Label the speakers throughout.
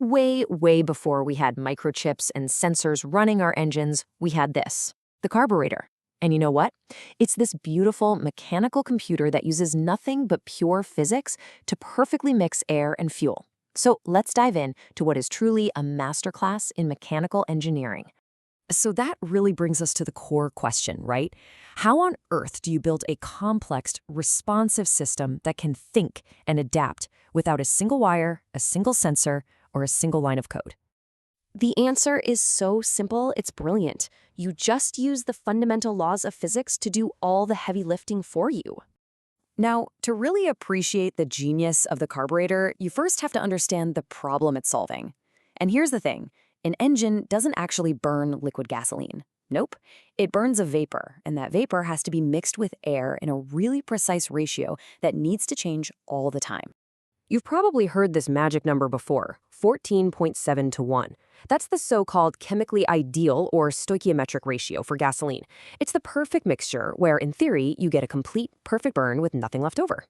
Speaker 1: Way, way before we had microchips and sensors running our engines, we had this, the carburetor. And you know what? It's this beautiful mechanical computer that uses nothing but pure physics to perfectly mix air and fuel. So let's dive in to what is truly a masterclass in mechanical engineering. So that really brings us to the core question, right? How on earth do you build a complex, responsive system that can think and adapt without a single wire, a single sensor, or a single line of code?
Speaker 2: The answer is so simple, it's brilliant. You just use the fundamental laws of physics to do all the heavy lifting for you.
Speaker 1: Now, to really appreciate the genius of the carburetor, you first have to understand the problem it's solving. And here's the thing, an engine doesn't actually burn liquid gasoline. Nope, it burns a vapor, and that vapor has to be mixed with air in a really precise ratio that needs to change all the time. You've probably heard this magic number before, 14.7 to 1. That's the so-called chemically ideal or stoichiometric ratio for gasoline. It's the perfect mixture where, in theory, you get a complete, perfect burn with nothing left over.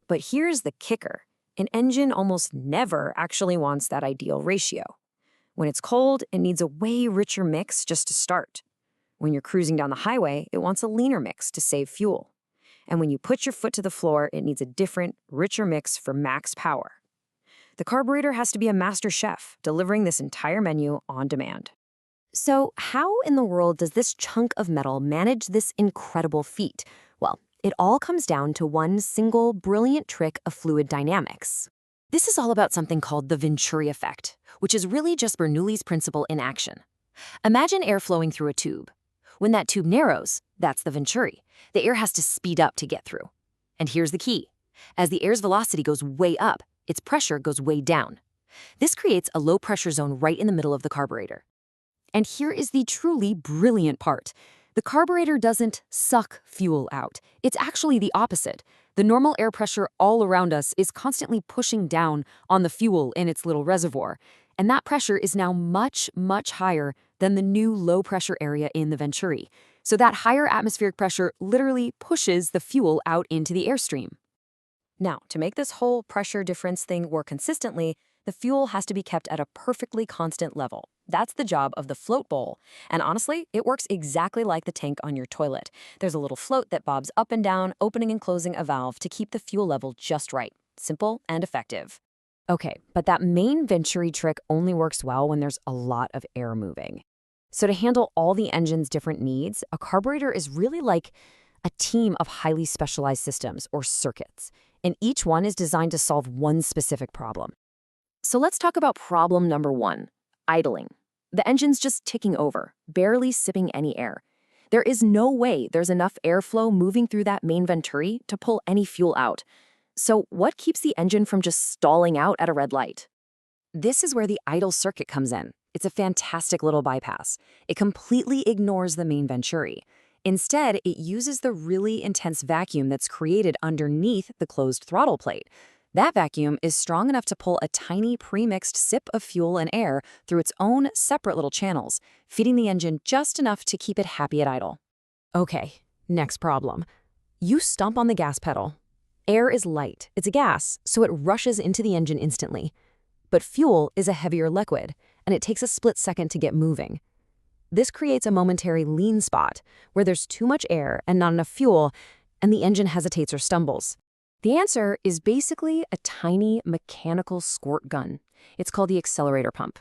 Speaker 1: But here's the kicker. An engine almost never actually wants that ideal ratio. When it's cold, it needs a way richer mix just to start. When you're cruising down the highway, it wants a leaner mix to save fuel. And when you put your foot to the floor, it needs a different, richer mix for max power. The carburetor has to be a master chef, delivering this entire menu on demand. So how in the world does this chunk of metal manage this incredible feat? Well, it all comes down to one single brilliant trick of fluid dynamics. This is all about something called the venturi effect, which is really just Bernoulli's principle in action. Imagine air flowing through a tube. When that tube narrows, that's the venturi. The air has to speed up to get through. And here's the key. As the air's velocity goes way up, its pressure goes way down. This creates a low pressure zone right in the middle of the carburetor. And here is the truly brilliant part. The carburetor doesn't suck fuel out. It's actually the opposite. The normal air pressure all around us is constantly pushing down on the fuel in its little reservoir. And that pressure is now much, much higher than the new low-pressure area in the venturi. So that higher atmospheric pressure literally pushes the fuel out into the airstream. Now, to make this whole pressure difference thing work consistently, the fuel has to be kept at a perfectly constant level. That's the job of the float bowl. And honestly, it works exactly like the tank on your toilet. There's a little float that bobs up and down, opening and closing a valve to keep the fuel level just right. Simple and effective. Okay, but that main venturi trick only works well when there's a lot of air moving. So to handle all the engine's different needs, a carburetor is really like a team of highly specialized systems or circuits, and each one is designed to solve one specific problem. So let's talk about problem number one, idling. The engine's just ticking over, barely sipping any air. There is no way there's enough airflow moving through that main venturi to pull any fuel out. So what keeps the engine from just stalling out at a red light? This is where the idle circuit comes in. It's a fantastic little bypass. It completely ignores the main venturi. Instead, it uses the really intense vacuum that's created underneath the closed throttle plate. That vacuum is strong enough to pull a tiny pre-mixed sip of fuel and air through its own separate little channels, feeding the engine just enough to keep it happy at idle. Okay, next problem. You stomp on the gas pedal. Air is light, it's a gas, so it rushes into the engine instantly. But fuel is a heavier liquid, and it takes a split second to get moving. This creates a momentary lean spot, where there's too much air and not enough fuel, and the engine hesitates or stumbles. The answer is basically a tiny mechanical squirt gun. It's called the accelerator pump.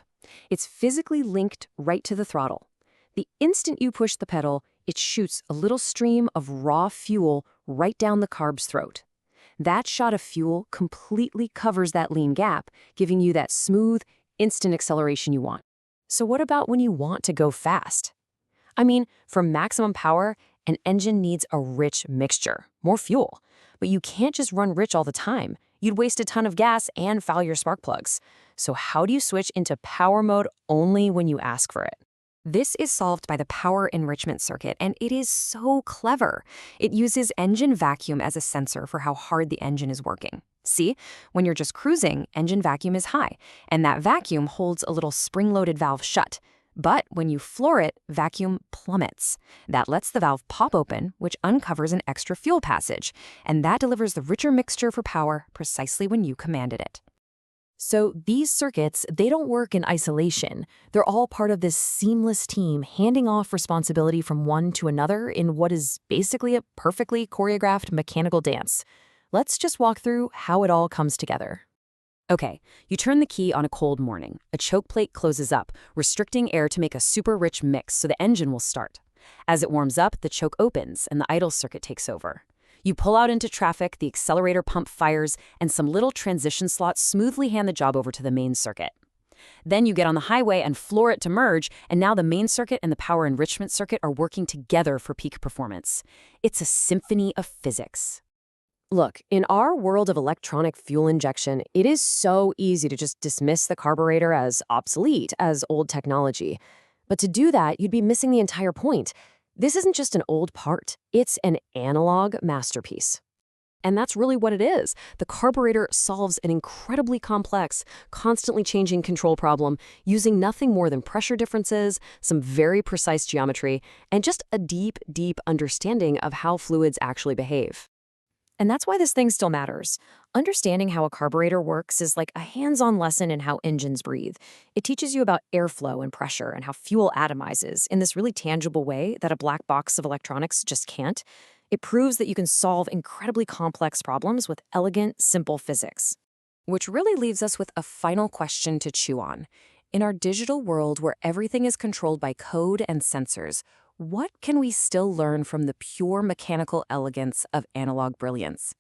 Speaker 1: It's physically linked right to the throttle. The instant you push the pedal, it shoots a little stream of raw fuel right down the carb's throat. That shot of fuel completely covers that lean gap, giving you that smooth, instant acceleration you want. So what about when you want to go fast? I mean, for maximum power, an engine needs a rich mixture, more fuel. But you can't just run rich all the time. You'd waste a ton of gas and foul your spark plugs. So how do you switch into power mode only when you ask for it? This is solved by the power enrichment circuit, and it is so clever. It uses engine vacuum as a sensor for how hard the engine is working. See, when you're just cruising, engine vacuum is high, and that vacuum holds a little spring-loaded valve shut. But when you floor it, vacuum plummets. That lets the valve pop open, which uncovers an extra fuel passage, and that delivers the richer mixture for power precisely when you commanded it. So these circuits, they don't work in isolation. They're all part of this seamless team, handing off responsibility from one to another in what is basically a perfectly choreographed mechanical dance. Let's just walk through how it all comes together. Okay, you turn the key on a cold morning. A choke plate closes up, restricting air to make a super rich mix so the engine will start. As it warms up, the choke opens and the idle circuit takes over. You pull out into traffic, the accelerator pump fires, and some little transition slots smoothly hand the job over to the main circuit. Then you get on the highway and floor it to merge, and now the main circuit and the power enrichment circuit are working together for peak performance. It's a symphony of physics.
Speaker 2: Look, in our world of electronic fuel injection, it is so easy to just dismiss the carburetor as obsolete, as old technology. But to do that, you'd be missing the entire point. This isn't just an old part, it's an analog masterpiece. And that's really what it is. The carburetor solves an incredibly complex, constantly changing control problem using nothing more than pressure differences, some very precise geometry, and just a deep, deep understanding of how fluids actually behave.
Speaker 1: And that's why this thing still matters. Understanding how a carburetor works is like a hands-on lesson in how engines breathe. It teaches you about airflow and pressure and how fuel atomizes in this really tangible way that a black box of electronics just can't. It proves that you can solve incredibly complex problems with elegant, simple physics. Which really leaves us with a final question to chew on. In our digital world where everything is controlled by code and sensors, what can we still learn from the pure mechanical elegance of analog brilliance?